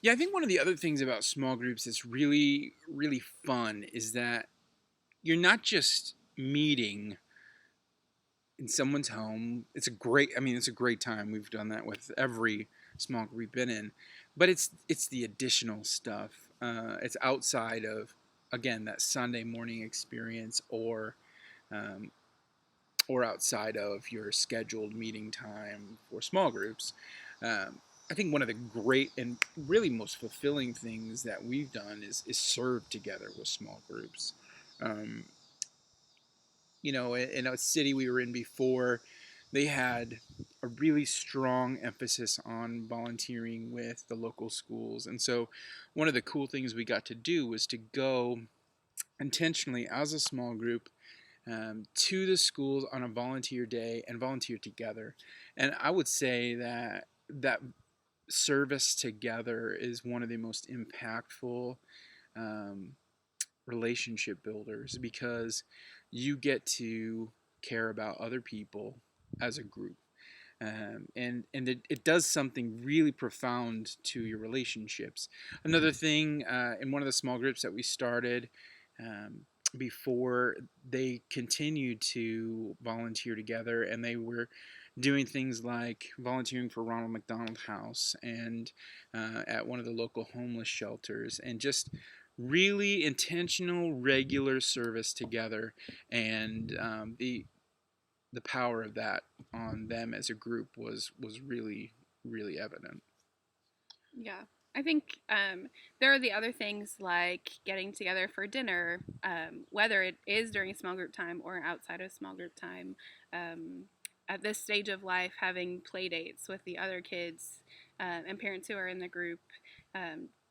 Yeah, I think one of the other things about small groups that's really, really fun is that you're not just meeting in someone's home. It's a great time. We've done that with every small group we've been in, but it's the additional stuff. It's outside of, again, that Sunday morning experience, um, or outside of your scheduled meeting time for small groups. I think one of the great and really most fulfilling things that we've done is serve together with small groups. Um, in a city we were in before, they had a really strong emphasis on volunteering with the local schools. And so one of the cool things we got to do was to go intentionally as a small group to the schools on a volunteer day and volunteer together. And I would say that service together is one of the most impactful um, relationship builders, because you get to care about other people as a group. And it does something really profound to your relationships. Another thing, in one of the small groups that we started, um, before, they continued to volunteer together, and they were doing things like volunteering for Ronald McDonald House and at one of the local homeless shelters, and just really intentional, regular service together. And the power of that on them as a group was really, really evident. Yeah. I think there are the other things like getting together for dinner, whether it is during small group time or outside of small group time. Um, at this stage of life, having play dates with the other kids and parents who are in the group,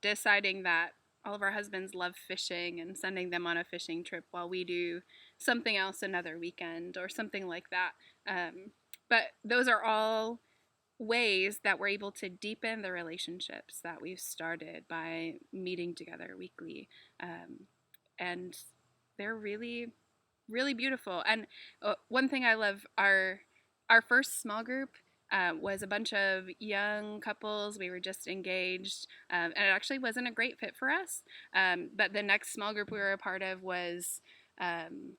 deciding that all of our husbands love fishing and sending them on a fishing trip while we do something else another weekend or something like that. But those are all ways that we're able to deepen the relationships that we've started by meeting together weekly. And they're really, really beautiful. And one thing I love, our first small group was a bunch of young couples. We were just engaged, and it actually wasn't a great fit for us. But the next small group we were a part of was um,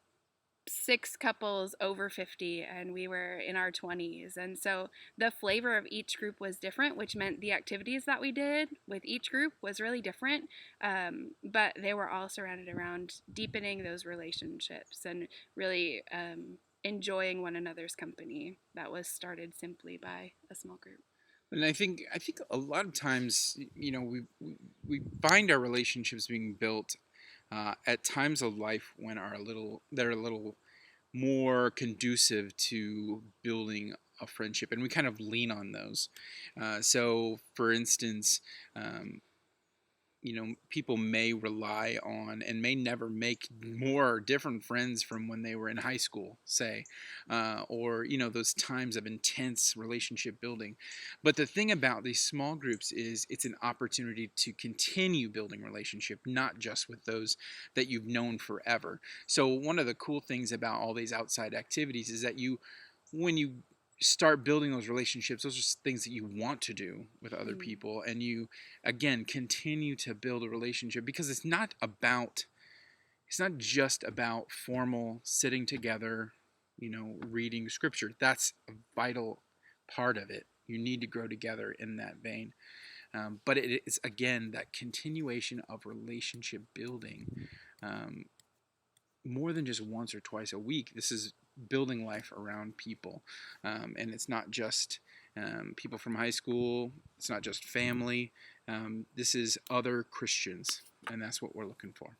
six couples over 50, and we were in our 20s. And so the flavor of each group was different, which meant the activities that we did with each group was really different. But they were all surrounded around deepening those relationships and really enjoying one another's company that was started simply by a small group. And I think a lot of times, we find our relationships being built at times of life when they're a little more conducive to building a friendship, and we kind of lean on those. So, for instance, um, people may rely on and may never make more or different friends from when they were in high school, say, or, those times of intense relationship building. But the thing about these small groups is it's an opportunity to continue building relationship, not just with those that you've known forever. So, one of the cool things about all these outside activities is that when you start building those relationships, those are things that you want to do with other Mm. people, and you, again, continue to build a relationship, because it's not just about formal sitting together, reading scripture. That's a vital part of it. You need to grow together in that vein. But it is, again, that continuation of relationship building, um, more than just once or twice a week. This is building life around people. And it's not just people from high school, it's not just family. This is other Christians, and that's what we're looking for.